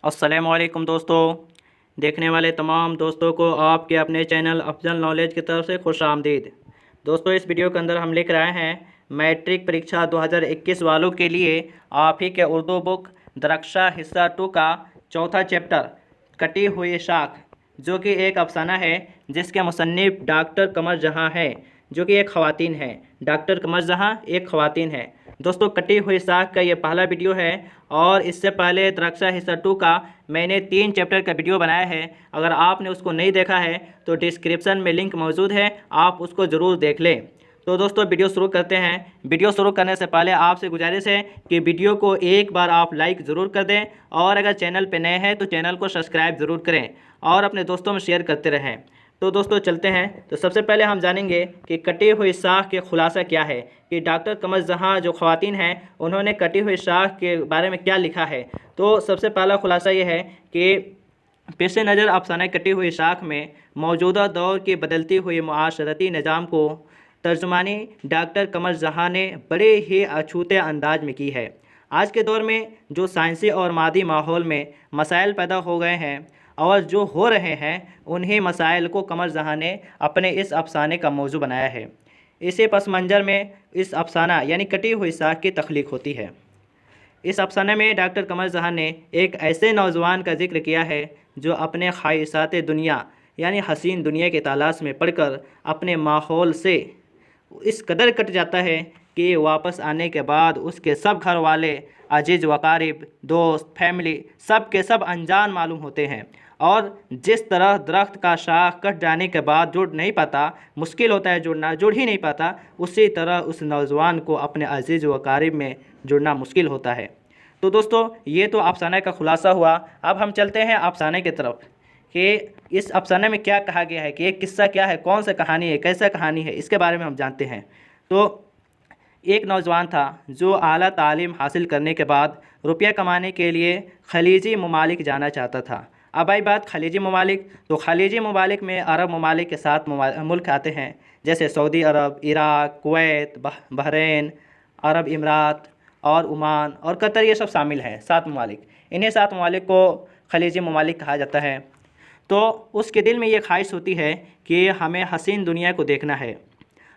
अस्सलामुअलैकुम दोस्तों। देखने वाले तमाम दोस्तों को आपके अपने चैनल अफजल नॉलेज की तरफ से खुश आमदीद। दोस्तों, इस वीडियो के अंदर हम लिख रहे हैं मैट्रिक परीक्षा 2021 वालों के लिए आप ही के उर्दू बुक दरक्षा हिस्सा 2 का चौथा चैप्टर कटी हुई शाख, जो कि एक अफसाना है जिसके मुसन्निफ डॉक्टर कमर जहाँ है, जो कि एक ख़वातीन है। डॉक्टर कमर जहाँ एक ख़वातीन है। दोस्तों, कटी हुई साख का ये पहला वीडियो है और इससे पहले दरक्षा हिस्सा 2 का मैंने 3 चैप्टर का वीडियो बनाया है। अगर आपने उसको नहीं देखा है तो डिस्क्रिप्शन में लिंक मौजूद है, आप उसको ज़रूर देख लें। तो दोस्तों, वीडियो शुरू करते हैं। वीडियो शुरू करने से पहले आपसे गुजारिश है कि वीडियो को एक बार आप लाइक ज़रूर कर दें और अगर चैनल पर नए हैं तो चैनल को सब्सक्राइब ज़रूर करें और अपने दोस्तों में शेयर करते रहें। तो दोस्तों चलते हैं। तो सबसे पहले हम जानेंगे कि कटी हुई शाख के खुलासा क्या है, कि डॉक्टर कमर जहाँ जो ख़वातीन हैं उन्होंने कटी हुई शाख के बारे में क्या लिखा है। तो सबसे पहला खुलासा ये है कि पेश नज़र अफसाना कटी हुई शाख में मौजूदा दौर की बदलती हुई मुआशरती निज़ाम को तर्जुमानी डॉक्टर कमर जहाँ ने बड़े ही अछूते अंदाज में की है। आज के दौर में जो साइंसी और मादी माहौल में मसाइल पैदा हो गए हैं और जो हो रहे हैं, उन्हीं मसाइल को कमर जहाँ ने अपने इस अफसाने का मौजू बनाया है। इसी पस मंज़र में इस अफसाना यानी कटी हुई साख की तख्लीक होती है। इस अफसाने में डॉक्टर कमर जहाँ ने एक ऐसे नौजवान का जिक्र किया है जो अपने ख्वाहिशात दुनिया यानी हसीन दुनिया की तलाश में पड़कर अपने माहौल से इस कदर कट जाता है कि वापस आने के बाद उसके सब घर वाले, अजीज़ वकारिब, दोस्त, फैमिली सब के सब अनजान मालूम होते हैं। और जिस तरह दरख्त का शाख कट जाने के बाद जुड़ नहीं पाता, मुश्किल होता है जुड़ना, जुड़ ही नहीं पाता, उसी तरह उस नौजवान को अपने अजीज़ वकारिब में जुड़ना मुश्किल होता है। तो दोस्तों, ये तो अफसाने का खुलासा हुआ। अब हम चलते हैं अफसाने की तरफ कि इस अफसाने में क्या कहा गया है, कि एक किस्सा क्या है, कौन सा कहानी है, कैसा कहानी है, इसके बारे में हम जानते हैं। तो एक नौजवान था जो आला तालीम हासिल करने के बाद रुपया कमाने के लिए खलीजी ममालिक जाना चाहता था। अब आई बात खलीजी ममालिक, तो खलीजी ममालिक में अरब ममालिक के 7 मुल्क आते हैं, जैसे सऊदी अरब, इराक़, कुवैत, बहरीन, अरब इमरात और ओमान और कतर, ये सब शामिल हैं 7 ममालिक। इन्हें 7 ममालिक को खलीजी ममालिक कहा जाता है। तो उसके दिल में ये ख्वाहिश होती है कि हमें हसीन दुनिया को देखना है,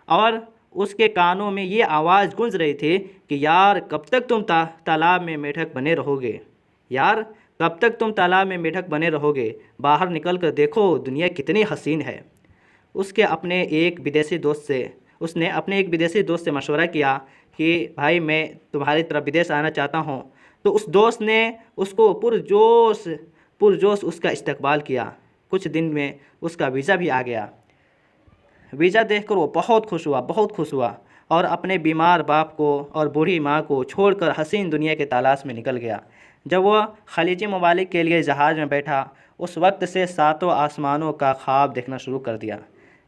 और उसके कानों में ये आवाज़ गूंज रही थी कि यार कब तक तुम तालाब में मेढक बने रहोगे, यार कब तक तुम तालाब में मेढक बने रहोगे, बाहर निकल कर देखो दुनिया कितनी हसीन है। उसने अपने एक विदेशी दोस्त से मशवरा किया कि भाई मैं तुम्हारी तरफ विदेश आना चाहता हूँ। तो उस दोस्त ने उसको पुरजोश उसका इस्तकबाल किया। कुछ दिन में उसका वीज़ा भी आ गया। वीज़ा देखकर वो बहुत खुश हुआ और अपने बीमार बाप को और बूढ़ी माँ को छोड़कर हसीन दुनिया के तलाश में निकल गया। जब वह खलीजी ममालिक के लिए जहाज़ में बैठा, उस वक्त से 7 आसमानों का ख्वाब देखना शुरू कर दिया।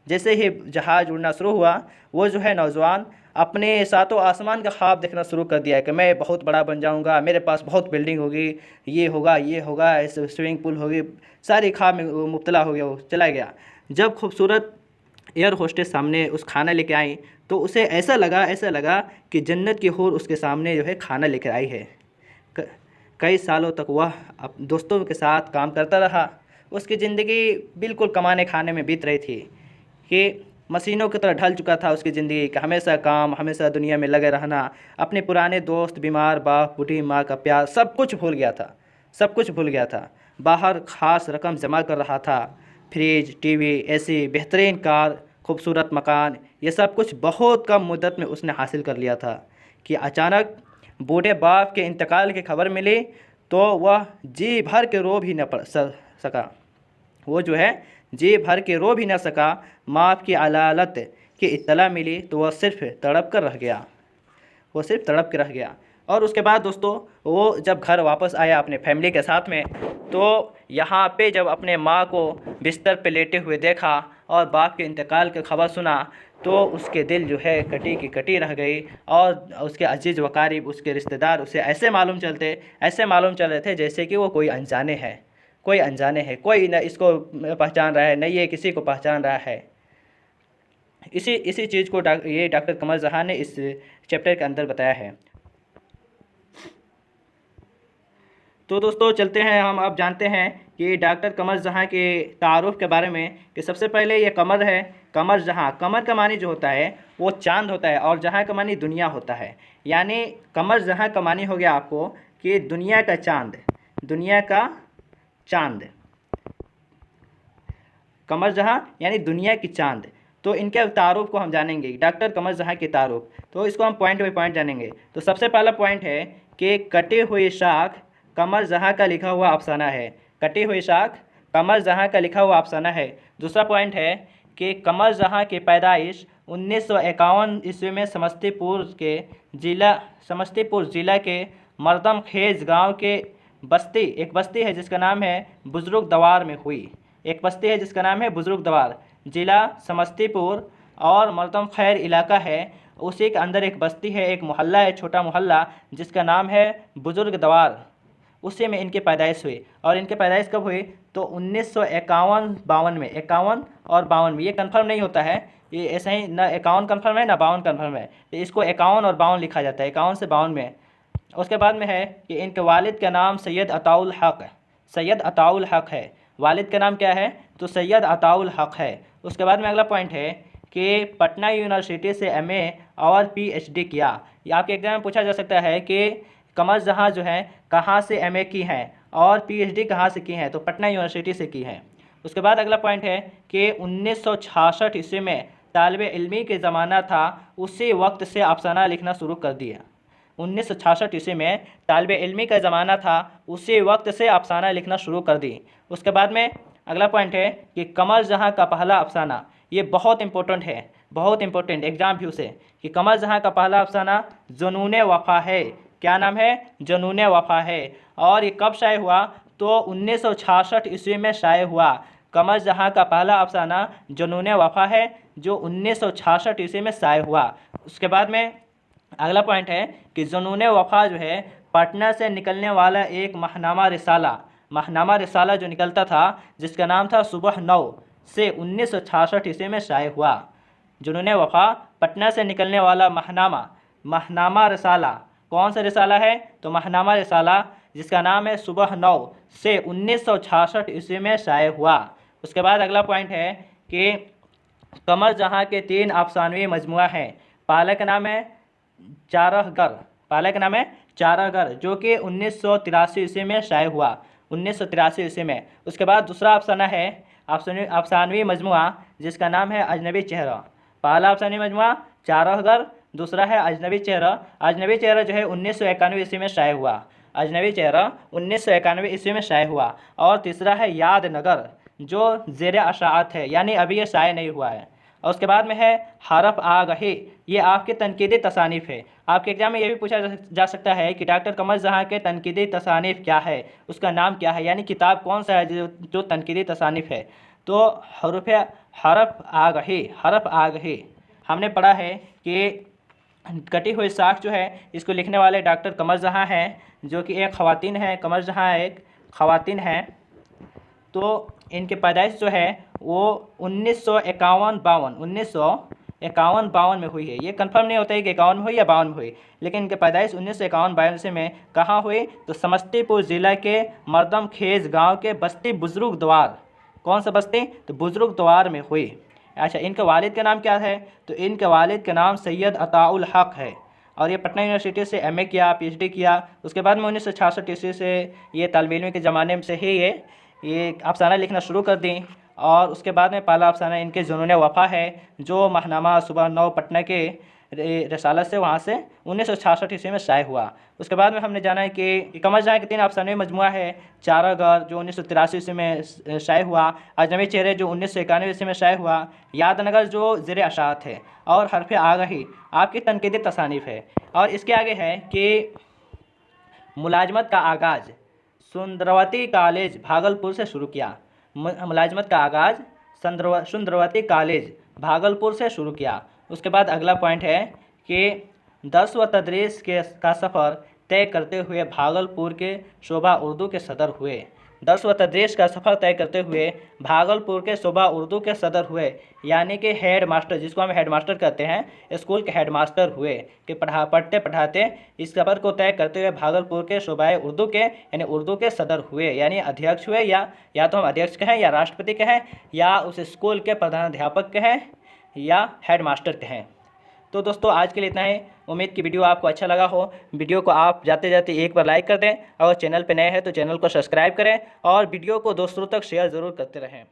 जैसे ही जहाज़ उड़ना शुरू हुआ, वो जो है नौजवान अपने 7 आसमान का ख्वाब देखना शुरू कर दिया कि मैं बहुत बड़ा बन जाऊंगा, मेरे पास बहुत बिल्डिंग होगी, ये होगा, ऐसे स्विमिंग पूल होगी, सारी ख्वाब में मुब्तला हो गया, वो चला गया। जब खूबसूरत एयर होस्टेस सामने उस खाना लेके आई तो उसे ऐसा लगा कि जन्नत की हूर उसके सामने जो है खाना लेकर आई है। कई सालों तक वह दोस्तों के साथ काम करता रहा। उसकी ज़िंदगी बिल्कुल कमाने खाने में बीत रही थी कि मशीनों की तरह ढल चुका था उसकी ज़िंदगी का, हमेशा काम, हमेशा दुनिया में लगे रहना, अपने पुराने दोस्त, बीमार बाप, बूढ़ी माँ का प्यार, सब कुछ भूल गया था। बाहर ख़ास रकम जमा कर रहा था। फ्रिज, टीवी, एसी, बेहतरीन कार, खूबसूरत मकान, ये सब कुछ बहुत कम मुद्दत में उसने हासिल कर लिया था कि अचानक बूढ़े बाप के इंतकाल की खबर मिली तो वह जी भर के रो भी न सका। वो जो है जी भर के रो भी न सका। माफ़ की अलालत की इत्तला मिली तो वह सिर्फ तड़प के रह गया। और उसके बाद दोस्तों, वो जब घर वापस आया अपने फैमिली के साथ में, तो यहाँ पे जब अपने माँ को बिस्तर पे लेटे हुए देखा और बाप के इंतकाल की खबर सुना, तो उसके दिल जो है कटी की कटी रह गई। और उसके अजीज़ वकारिब, उसके रिश्तेदार उसे ऐसे मालूम चल रहे थे जैसे कि वो कोई अनजाने हैं, कोई न इसको पहचान रहा है, न ये किसी को पहचान रहा है। इसी चीज़ को ये डॉक्टर कमर जहाँ ने इस चैप्टर के अंदर बताया है। तो दोस्तों चलते हैं, हम अब जानते हैं कि डॉक्टर कमर जहाँ के तारुफ के बारे में। कि सबसे पहले ये कमर है, कमर जहाँ, कमर का मानी जो होता है वो चांद होता है और जहाँ का मानी दुनिया होता है। यानी कमर जहाँ का मानी हो गया आपको कि दुनिया का चांद, दुनिया का चांद। कमर जहाँ यानी दुनिया की चांद। तो इनके तारुफ को हम जानेंगे, डॉक्टर कमर जहाँ के तारुफ। तो इसको हम पॉइंट बाई पॉइंट जानेंगे। तो सबसे पहला पॉइंट है कि कटी हुई शाख कमर जहाँ का लिखा हुआ अफसाना है। कटी हुई शाख कमर जहाँ का लिखा हुआ अफसाना है। दूसरा पॉइंट है कि कमर जहाँ की पैदाइश 1951 ईस्वी में समस्तीपुर ज़िला के मर्दम खेज गाँव के एक बस्ती है जिसका नाम है बुजुर्ग दवार में हुई। एक बस्ती है जिसका नाम है बुजुर्ग दवार, ज़िला समस्तीपुर और मर्दम खैर इलाका है, उसी के अंदर एक बस्ती है, एक मोहल्ला है, छोटा मोहल्ला जिसका नाम है बुजुर्ग दवार। उसी में इनकी पैदाइश हुई। और इनकी पैदाइश कब हुई? तो 1951-52 में। 51 और 52 में, ये कंफर्म नहीं होता है, ये ऐसा ही ना 51 कंफर्म है ना 52 कंफर्म है, तो इसको 51 और 52 लिखा जाता है, 51 से 52 में। उसके बाद में है कि इनके वालिद का नाम सैयद अताउल हक है। सैयद अताउल हक है, वालिद का नाम क्या है? तो सैयद अताउल हक है। उसके बाद में अगला पॉइंट है कि पटना यूनिवर्सिटी से एमए और पीएचडी किया। ये आपके एग्जाम में पूछा जा सकता है कि कमर जहाँ जो है कहाँ से एमए की हैं और पीएचडी कहाँ से की हैं? तो पटना यूनिवर्सिटी से की हैं। उसके बाद अगला पॉइंट है कि 1966 ईस्वी में तालिबे इल्मी के ज़माना था, उसी वक्त से अफसाना लिखना शुरू कर दिया। 1966 ईस्वी में तालिबे इल्मी का ज़माना था, उसी वक्त से अफसाना लिखना शुरू कर दी। उसके बाद में अगला पॉइंट है कि कमर जहाँ का पहला अफसाना, ये बहुत इंपॉर्टेंट है, बहुत इंपॉर्टेंट एग्जाम व्यू से, कि कमर जहाँ का पहला अफसाना जुनून वफ़ा है। क्या नाम है? जुनून वफ़ा है। और ये कब शाये हुआ? तो 1966 ईस्वी में शाये हुआ। कमर जहाँ का पहला अफसाना जुनून वफ़ा है, जो 1966 ईस्वी में शाये हुआ। उसके बाद में अगला पॉइंट है कि जुनून वफ़ा जो है पटना से निकलने वाला एक माहनामा रिसाला जो निकलता था, जिसका नाम था सुबह 9 से 1966 ईस्वी में शाये हुआ। जुनून वफ़ा पटना से निकलने वाला माहनामा रिसाला, कौन सा रिसाला है? तो माहनामा रिसाला, जिसका नाम है सुबह 9 से 1966 ईस्वी में शाये हुआ। उसके बाद अगला पॉइंट है कि कमर जहाँ के 3 अफसानवी मजमुआ हैं। पहला का नाम है चारागर, जो कि 1983 ईस्वी में शाये हुआ, 1983 ईस्वी में। उसके बाद दूसरा अफसाना है अफसानवी मजमुआ, जिसका नाम है अजनबी चेहरा। पहला अफसानवी मजमुआ चारागर, दूसरा है अजनबी चेहरा। अजनबी चेहरा जो है 1991 ईस्वी में शाये हुआ। अजनबी चेहरा 1991 ईस्वी में शाये हुआ। और तीसरा है याद नगर, जो ज़ेर अशाअत है, यानी अभी ये शाये नहीं हुआ है। और उसके बाद में है हरफ आगही, ये आपके तनकीदी तसानीफ़ है। आपके एग्जाम में ये भी पूछा जा सकता है कि डॉक्टर कमर जहाँ के तनकीदी तसानीफ़ क्या है, उसका नाम क्या है, यानी किताब कौन सा है जो तनकीदी तसानीफ़ है। तो हरफ आगही हमने पढ़ा है कि कटी हुई शाख जो है इसको लिखने वाले डॉक्टर कमर जहाँ हैं, जो कि एक ख़वातीन है। कमर जहाँ एक ख़वातीन हैं। तो इनकी पैदाइश जो है वो 1951-52 में हुई है। ये कंफर्म नहीं होता है कि 51 में हुई या 52 में हुई, लेकिन इनकी पैदाइश 1951-52 में कहाँ हुई? तो समस्तीपुर ज़िला के मर्दम खेज गांव के बस्ती बुजुर्ग द्वार। कौन सा बस्ती? तो बुजुर्ग द्वार में हुई। अच्छा, इनके वालिद का नाम क्या है? तो इनके वालिद का नाम सैयद अताउल हक है। और ये पटना यूनिवर्सिटी से एमए किया, पीएचडी किया। उसके बाद में 1966 ईस्वी से ये तालिबे इल्म के ज़माने से ही ये अफसाना लिखना शुरू कर दी। और उसके बाद में पहला अफसाना इनके जुनून वफ़ा है, जो माहनामा सुबह 9 पटना के रसालत से वहाँ से 1966 ईस्वी में शाये हुआ। उसके बाद में हमने जाना है कि कमर जहाँ के 3 अफसानवी मजमुआ है। चारागर जो 1983 ईस्वी में शाये हुआ, अजनबी चेहरे जो 1991 ईस्वी में शाये हुआ, यादनगर जो ज़ेर अशाअत है, और हरफ आगही आपकी तनकीदी तसानीफ़ है। और इसके आगे है कि मुलाजमत का आगाज़ सुंदरवती कॉलेज भागलपुर से शुरू किया। मुलाजमत का आगाज़ सुंदरवती कॉलेज भागलपुर से शुरू किया। उसके बाद अगला पॉइंट है कि दर्स व तदरीस का सफ़र तय करते हुए भागलपुर के शोभा उर्दू के सदर हुए। 10 व तदरीस का सफ़र तय करते हुए भागलपुर के सूबा उर्दू के सदर हुए, यानी कि हेड मास्टर, जिसको हम हेड मास्टर कहते हैं, स्कूल के हेड मास्टर हुए कि पढ़ाते पढ़ाते इस सफ़र को तय करते हुए भागलपुर के सूबाए उर्दू के यानी उर्दू के सदर हुए, यानी अध्यक्ष हुए, या तो हम अध्यक्ष कहें या राष्ट्रपति कहें या उस स्कूल के प्रधानाध्यापक कहें या हेड मास्टर कहें। तो दोस्तों आज के लिए इतना ही। उम्मीद की वीडियो आपको अच्छा लगा हो। वीडियो को आप जाते जाते एक बार लाइक कर दें, अगर चैनल पर नए हैं तो चैनल को सब्सक्राइब करें और वीडियो को दोस्तों तक शेयर ज़रूर करते रहें।